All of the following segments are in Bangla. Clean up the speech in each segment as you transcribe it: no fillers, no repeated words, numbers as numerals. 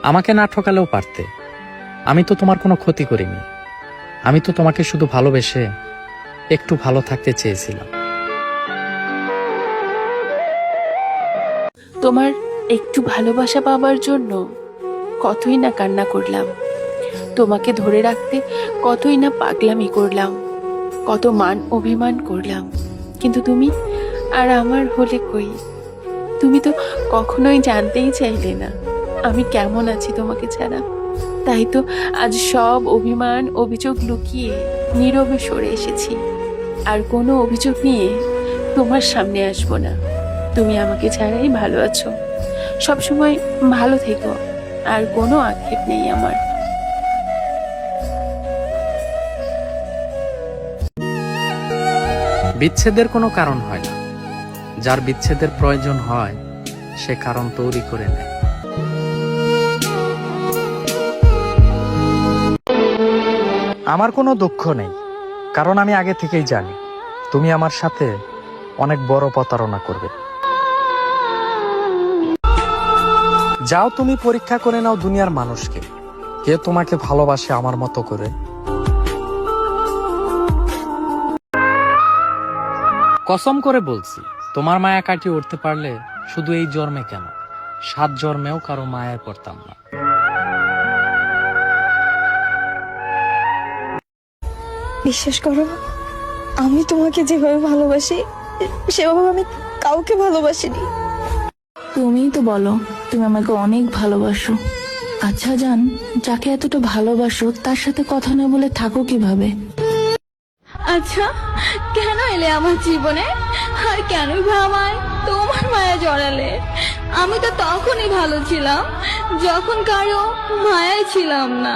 আমাকে না ঠকালেও পারতে। আমি তো তোমার কোনো ক্ষতি করিনি। আমি তো তোমাকে শুধু ভালোবেসে একটু ভালো থাকতে চেয়েছিলাম। তোমার একটু ভালোবাসা পাবার জন্য কতই না কান্না করলাম, তোমাকে ধরে রাখতে কতই না পাগলামি করলাম, কত মান অভিমান করলাম, কিন্তু তুমি আর আমার হলে কই? তুমি তো কখনোই জানতেই চাইলে না আমি কেমন আছি তোমাকে ছাড়া। তাই তো আজ সব অভিমান অভিযোগ লুকিয়ে নীরবে সরে এসেছি। আর কোনো অভিযোগ নিয়ে তোমার সামনে আসবো না। তুমি আমাকে ছাড়াই ভালো আছো, সবসময় ভালো থেকো, আর কোনো আক্ষেপ নেই আমার। বিচ্ছেদের কোনো কারণ হয় না, যার বিচ্ছেদের প্রয়োজন হয় সে কারণ তৈরি করে নেয়। আমার কোনো দুঃখ নেই, কারণ আমি আগে থেকেই জানি তুমি আমার সাথে অনেক বড় প্রতারণা করবে। যাও, তুমি পরীক্ষা করে নাও দুনিয়ার মানুষকে, কে তোমাকে ভালোবাসে আমার মতো করে। কসম করে বলছি, তোমার মায়া কাটিয়ে উঠতে পারলে শুধু এই জন্মে কেন, 7 জন্মেও কারো মায়ায় পড়তাম না। বিশ্বাস করো, আমি তোমাকে যেভাবে ভালোবাসি সেভাবে আমি কাউকে ভালোবাসিনি। তুমিই তো বলো তুমি আমাকে অনেক ভালোবাসো। আচ্ছা জান, যাকে এতটা ভালোবাসো তার সাথে কথা না বলে থাকো কিভাবে? আচ্ছা, কেন এলে আমার জীবনে, আর কেনই বা আমায় তোমার মায়া জড়ালে? আমি তো তখনই ভালো ছিলাম যখন কারো মায়ায় ছিলাম না।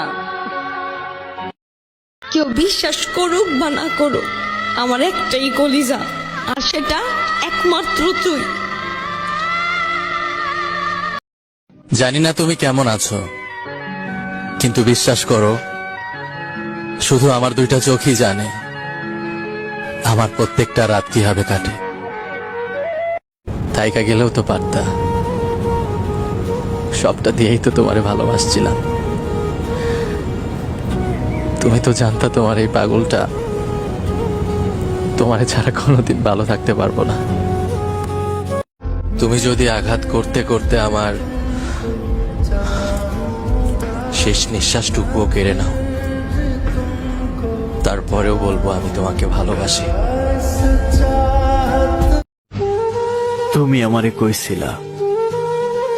কেউ বিশ্বাস করুক বা না করুক, আমার একটাই কলিজা, আর সেটা একমাত্র তুই। জানি না তুমি কেমন আছো, কিন্তু বিশ্বাস করো, শুধু আমার 2টা চোখই জানে আমার প্রত্যেকটা রাত কিভাবে কাটে। থাইকা গেলেও তো পারতা, সবটা দিয়েই তো তোমারে ভালোবাসছিলাম। তুমি তো জানতা তোমার এই পাগলটা তোমারে ছাড়া কোনোদিন ভালো থাকতে পারবো না। তুমি যদি আঘাত করতে করতে আমার শেষ নিঃশ্বাসটুকুও কেড়ে নাও, তারপরেও বলবো আমি তোমাকে ভালোবাসি। তুমি আমারে কইছিলা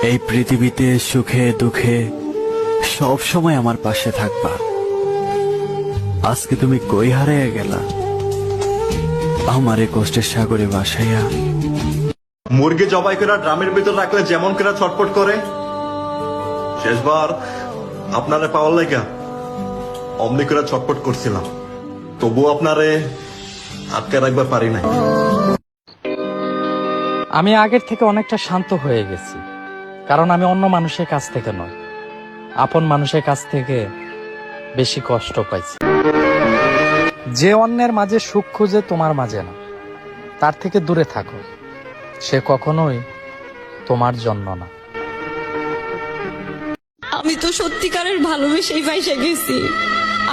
এই পৃথিবীতে সুখে দুঃখে সব সময় আমার পাশে থাকবা। আজকে তুমি কই হারাইয়া গেলা আমারে কষ্টের সাগরে ভাসাইয়া। মুরগি জবাই করে ড্রামের ভিতর রাখলে যেমন করে ছটফট করে, শেষবার আপনারে পাওয়ার লাগা অমনি করে ছটফট করছিলাম, তবু আপনারে আটকে রাখবার পারি নাই। আমি আগের থেকে অনেকটা শান্ত হয়ে গেছি, কারণ আমি অন্য মানুষের কাছ থেকে নয়, আপন মানুষের কাছ থেকে বেশি কষ্ট পাইছি। যে অন্যের মাঝে সুখ খুঁজে তোমার মাঝে না, তার থেকে দূরে থাকো, সে কখনোই তোমার জন্য না। আমি তো সত্যিকারের ভালোবেসেই ফাইসা গেছি,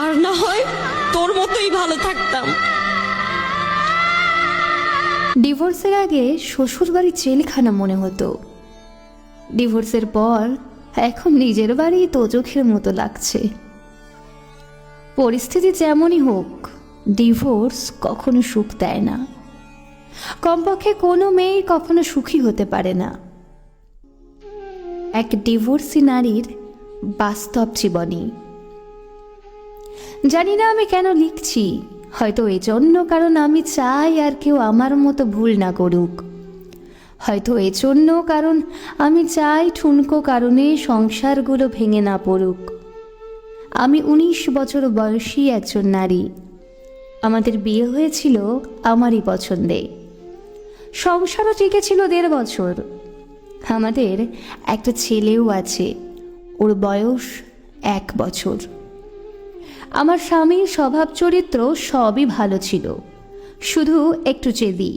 আর না হয় তোর মতোই ভালো থাকতাম। ডিভোর্সের আগে শ্বশুর বাড়ি জেলখানা মনে হতো, ডিভোর্সের পর এখন নিজের বাড়ি দোজখের মতো লাগছে। পরিস্থিতি যেমনই হোক, ডিভোর্স কখনো সুখ দেয় না, কমপক্ষে কোনো মেয়ে কখনো সুখী হতে পারে না। এক ডিভোর্সি নারীর বাস্তব জীবনী। জানি না আমি কেন লিখছি, হয়তো এজন্য কারণ আমি চাই আর কেউ আমার মতো ভুল না করুক, হয়তো এজন্য কারণ আমি চাই ঠুনকো কারণে সংসারগুলো ভেঙে না পড়ুক। আমি 19 বছর বয়সী একজন নারী, আমাদের বিয়ে হয়েছিল আমারই পছন্দে, সংসারও টিকেছিল 1.5 বছর। আমাদের একটা ছেলেও আছে, ওর বয়স 1 বছর। আমার স্বামীর স্বভাব চরিত্র সবই ভালো ছিল, শুধু একটু জেদি,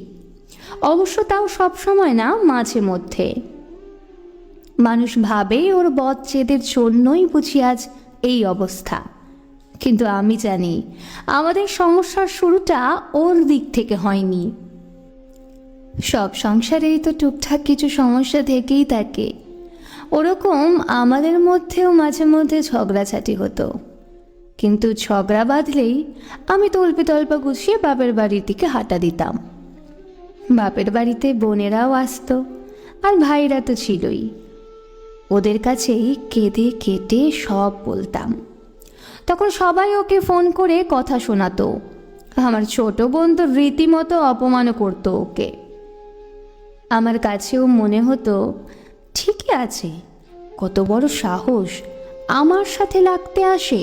অবশ্য তাও সব সময় না, মাঝে মধ্যে। মানুষ ভাবে ওর বদচেদের জন্যই বুঝি আজ এই অবস্থা, কিন্তু আমি জানি আমাদের সমস্যার শুরুটা ওর দিক থেকে হয়নি। সব সংসারেই তো টুকটাক কিছু সমস্যা থেকেই থাকে, ওরকম আমাদের মধ্যেও মাঝে মধ্যে ঝগড়াঝাটি হতো, কিন্তু ঝগড়া বাঁধলেই আমি তল্পে তল্পা গুছিয়ে বাপের বাড়ির দিকে হাঁটা দিতাম। বাপের বাড়িতে বোনেরাও আসতো, আর ভাইরা তো ছিলই। ওদের কাছেই কেঁদে কেটে সব বলতাম। তখন সবাই ওকে ফোন করে কথা শোনাতো। আমার ছোট বোন তো রীতিমতো অপমানও করতো ওকে। আমার কাছেও মনে হতো ঠিকই আছে, কত বড় সাহস, আমার সাথে লাগতে আসে,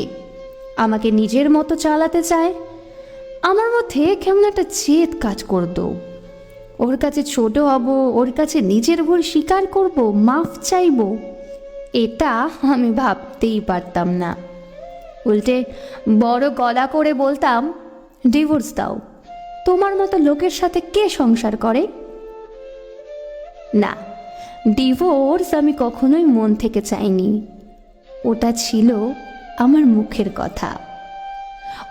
আমাকে নিজের মতো চালাতে চায়। আমার মধ্যে কেমন একটা জেদ কাজ করতো। ওর কাছে ছোট হব, ওর কাছে নিজের ভুল স্বীকার করব, মাফ চাইব, এটা আমি ভাবতেই পারতাম না। উল্টে বড় গলা করে বলতাম, ডিভোর্স দাও, তোমার মতো লোকের সাথে কে সংসার করে? না, ডিভোর্স আমি কখনোই মন থেকে চাইনি, ওটা ছিল আমার মুখের কথা।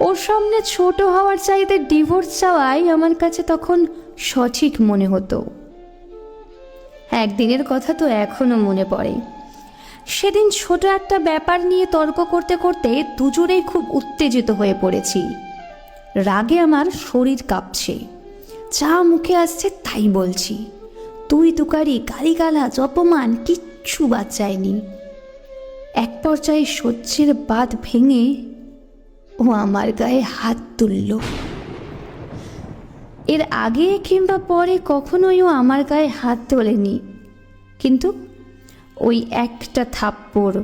ওর সামনে ছোট হওয়ার চাইতে ডিভোর্স চাওয়াই আমার কাছে তখন সঠিক মনে হতো। একদিনের কথা তো এখনো মনে পড়ে। সেদিন ছোট একটা ব্যাপার নিয়ে তর্ক করতে করতে দুজনেই খুব উত্তেজিত হয়ে পড়েছি। রাগে আমার শরীর কাঁপছে, যা মুখে আসছে তাই বলছি, তুই তুকারি, গালিগালাজ, অপমান কিচ্ছু বাদ যায়নি। এক পর্যায়ে সহ্যের বাঁধ ভেঙে ও আমার গায়ে হাত তুলল। এর আগে কিংবা পরে কখনোই ও আমার গায়ে হাত তোলেনি, কিন্তু ওই একটা থাপ্পড়,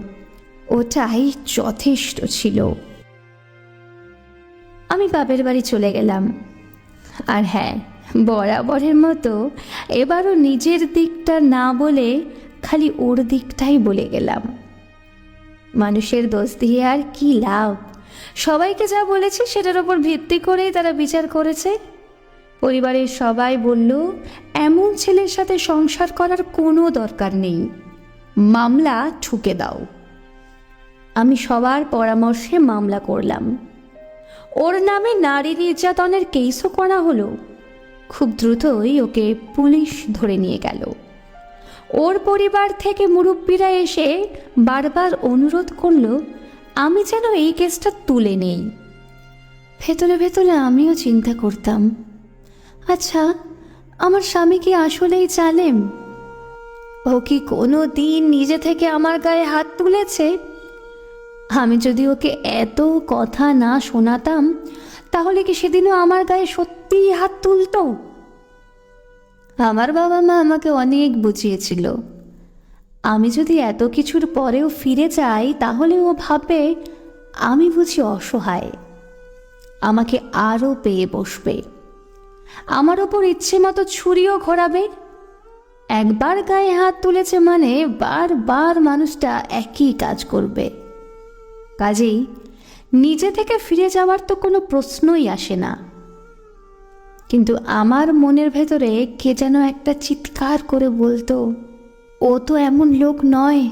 ওটাই যথেষ্ট ছিল। আমি বাপের বাড়ি চলে গেলাম। আর হ্যাঁ, বরাবরের মতো এবারও নিজের দিকটা না বলে খালি ওর দিকটাই বলে গেলাম। মানুষের দোষ দিয়ে আর কি লাভ? সবাইকে যা বলেছে সেটার ওপর ভিত্তি করেই তারা বিচার করেছে। পরিবারের সবাই বলল, এমন ছেলের সাথে সংসার করার কোনো দরকার নেই, মামলা ঠুকে দাও। আমি সবার পরামর্শে মামলা করলাম। ওর নামে নারী নির্যাতনের কেসও করা হলো। খুব দ্রুতই ওকে পুলিশ ধরে নিয়ে গেল। ওর পরিবার থেকে মুরব্বীরা এসে বারবার অনুরোধ করলো আমি যেন এই কেসটা তুলে নেই। ভেতরে ভেতরে আমিও চিন্তা করতাম, আচ্ছা, আমার স্বামী কি আসলেই জালেম? ও কি কোনো দিন নিজে থেকে আমার গায়ে হাত তুলেছে? আমি যদি ওকে এত কথা না শোনাতাম, তাহলে কি সেদিনও আমার গায়ে সত্যিই হাত তুলতো? আমার বাবা মা আমাকে অনেক বুঝিয়েছিল, আমি যদি এত কিছুর পরেও ফিরে যাই তাহলে ও ভাববে আমি বুঝি অসহায়, আমাকে আরও পেয়ে বসবে, আমার ওপর ইচ্ছে মতো ছুরিও ঘোরাবে। একবার গায়ে হাত তুলেছে মানে বারবার মানুষটা একই কাজ করবে। কাজেই নিজে থেকে ফিরে যাওয়ার তো কোনো প্রশ্নই আসে না। কিন্তু আমার মনের ভেতরে কে যেন একটা চিৎকার করে বলতো, ও তো এমন লোক নয়,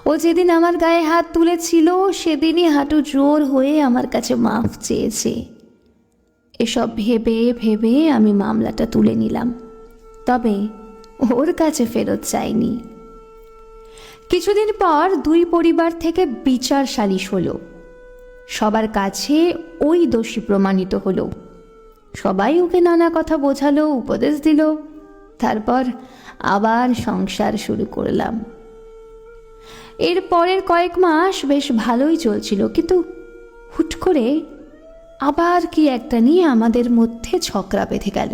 ও যেদিন আমার গায়ে হাত তুলেছিল সেদিনই হাঁটু জোর হয়ে আমার কাছে মাফ চেয়েছে। এসব ভেবে ভেবে আমি মামলাটা তুলে নিলাম, তবে ওর কাছে ফেরত চাইনি। কিছুদিন পর দুই পরিবার থেকে বিচার সালিশ হলো। সবার কাছে ওই দোষী প্রমাণিত হলো। সবাই ওকে নানা কথা বোঝালো, উপদেশ দিল। তারপর আবার সংসার শুরু করলাম। এর পরের কয়েক মাস বেশ ভালোই চলছিল, কিন্তু হুট করে আবার কি একটা নিয়ে আমাদের মধ্যে ঝগড়া বেঁধে গেল।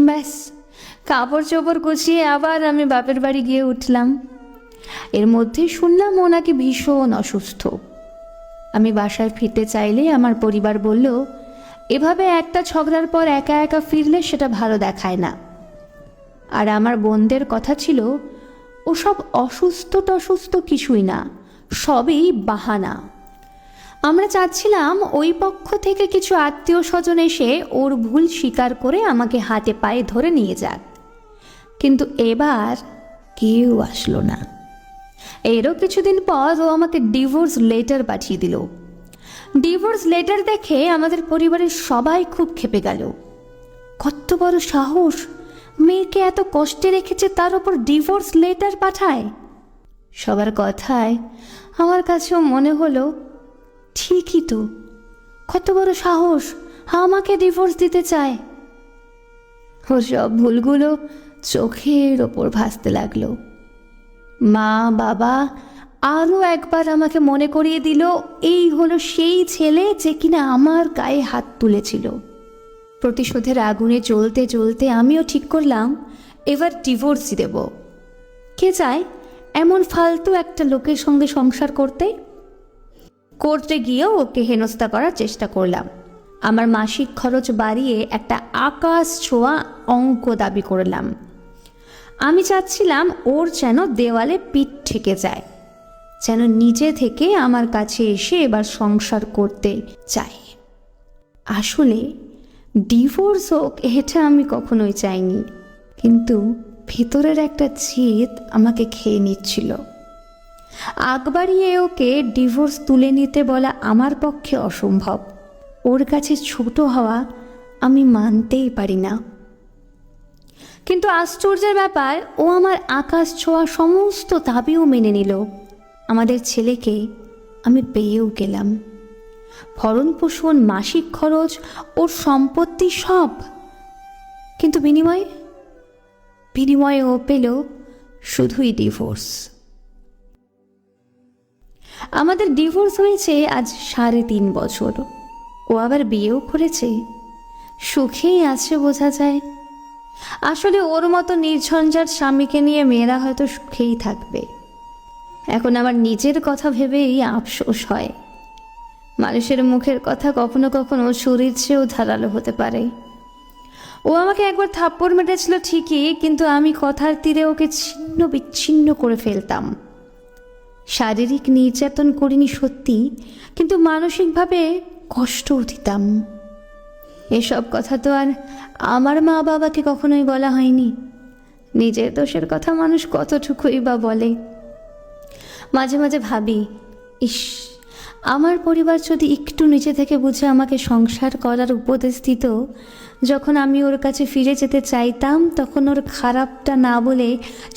ব্যাস, কাপড় চোপড় গুছিয়ে আবার আমি বাপের বাড়ি গিয়ে উঠলাম। এর মধ্যে শুনলাম ও নাকি ভীষণ অসুস্থ। আমি বাসায় ফিরতে চাইলে আমার পরিবার বলল, এভাবে একটা ঝগড়ার পর একা একা ফিরলে সেটা ভালো দেখায় না। আর আমার বোনদের কথা ছিল, ওসব অসুস্থ টসুস্থ কিছুই না, সবই বাহানা। আমরা চাচ্ছিলাম ওই পক্ষ থেকে কিছু আত্মীয় স্বজন এসে ওর ভুল স্বীকার করে আমাকে হাতে পায়ে ধরে নিয়ে যাক। কিন্তু এবার কেউ আসলো না। এরও কিছুদিন পর ও আমাকে ডিভোর্স লেটার পাঠিয়ে দিল। ডিভোর্স লেটার দেখে আমাদের পরিবারের সবাই খুব ক্ষেপে গেল। কত বড় সাহস, মেয়েকে এত কষ্টে রেখেছে তার উপর ডিভোর্স লেটার পাঠায়। সবার কথায় আমার কাছেও মনে হলো ঠিকই তো, কত বড় সাহস, আমাকে ডিভোর্স দিতে চায়। ও সব ভুলগুলো চোখের ওপর ভাসতে লাগলো। মা বাবা আরও একবার আমাকে মনে করিয়ে দিল এই হলো সেই ছেলে যে কিনা আমার গায়ে হাত তুলেছিল। প্রতিশোধের আগুনে জ্বলতে জ্বলতে আমিও ঠিক করলাম এবার ডিভোর্সই দেব। কে চায় এমন ফালতু একটা লোকের সঙ্গে সংসার করতে? কোর্টে গিয়েও ওকে হেনস্থা করার চেষ্টা করলাম। আমার মাসিক খরচ বাড়িয়ে একটা আকাশ ছোঁয়া অঙ্ক দাবি করলাম। আমি চাচ্ছিলাম ওর যেন দেওয়ালে পিঠ ঠেকে যায়, যেন নিজে থেকে আমার কাছে এসে এবার সংসার করতে চায়। আসলে ডিভোর্স হোক এটা আমি কখনোই চাইনি, কিন্তু ভেতরের একটা জেদ আমাকে খেয়ে নিচ্ছিল। আগ বাড়িয়ে ওকে ডিভোর্স তুলে নিতে বলা আমার পক্ষে অসম্ভব। ওর কাছে ছোট হওয়া আমি মানতেই পারি না। কিন্তু আশ্চর্যের ব্যাপার, ও আমার আকাশ ছোঁয়া সমস্ত দাবিও মেনে নিল। আমাদের ছেলেকে আমি পেয়েও গেলাম, ভরণ পোষণ, মাসিক খরচ, ওর সম্পত্তি সব। কিন্তু বিনিময়ে ও পেল শুধুই ডিভোর্স। আমাদের ডিভোর্স হয়েছে আজ 3.5 বছর। ও আবার বিয়েও করেছে, সুখেই আছে বোঝা যায়। আসলে ওর মতো নির্ঝঞ্ঝাট স্বামীকে নিয়ে মেয়েরা হয়তো সুখেই থাকবে। এখন আমার নিজের কথা ভেবেই আফসোস হয়। মানুষের মুখের কথা কখনো কখনো শরীর চেয়েও ধারালো হতে পারে। ও আমাকে একবার থাপ্পড় মেরেছিল ঠিকই, কিন্তু আমি কথার তীরে ওকে ছিন্ন বিচ্ছিন্ন করে ফেলতাম। শারীরিক নির্যাতন করিনি সত্যি, কিন্তু মানসিকভাবে কষ্টও দিতাম। এসব কথা তো আর আমার মা বাবাকে কখনোই বলা হয়নি। নিজের দোষের কথা মানুষ কতটুকুই বা বলে। মাঝে মাঝে ভাবি, ইস, আমার পরিবার যদি একটু নিচে থেকে বুঝে আমাকে সংসার করার উপদেশ দিত, যখন আমি ওর কাছে ফিরে যেতে চাইতাম তখন ওর খারাপটা না বলে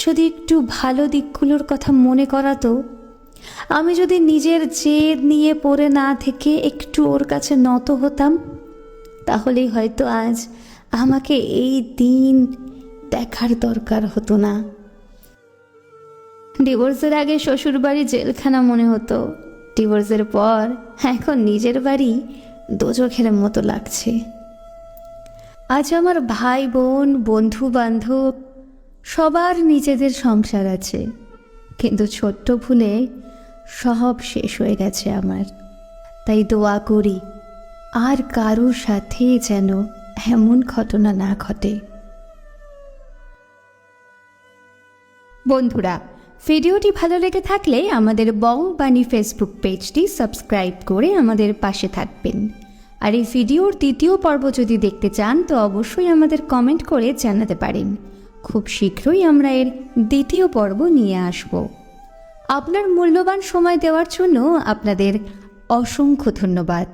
যদি একটু ভালো দিকগুলোর কথা মনে করাতো, আমি যদি নিজের জেদ নিয়ে পড়ে না থেকে একটু ওর কাছে নত হতাম, তাহলেই হয়তো আজ আমাকে এই দিন দেখার দরকার হতো না। ডিভোর্সের আগে শ্বশুরবাড়ি জেলখানা মনে হতো, ডিভোর্সের পর এখন নিজের বাড়ি দোজখের মতো লাগছে। আজ আমার ভাই বোন, বন্ধু বান্ধব সবার নিজেদের সংসার আছে, কিন্তু ছোট্ট ভুলে সব শেষ হয়ে গেছে আমার। তাই দোয়া করি আর কারোর সাথে যেন এমন ঘটনা না ঘটে। বন্ধুরা, ভিডিওটি ভালো লেগে থাকলে আমাদের বং বাণী ফেসবুক পেজটি সাবস্ক্রাইব করে আমাদের পাশে থাকবেন। আর এই ভিডিওর 2য় পর্ব যদি দেখতে চান তো অবশ্যই আমাদের কমেন্ট করে জানাতে পারেন। খুব শীঘ্রই আমরা এর 2য় পর্ব নিয়ে আসব। আপনার মূল্যবান সময় দেওয়ার জন্য আপনাদের অসংখ্য ধন্যবাদ।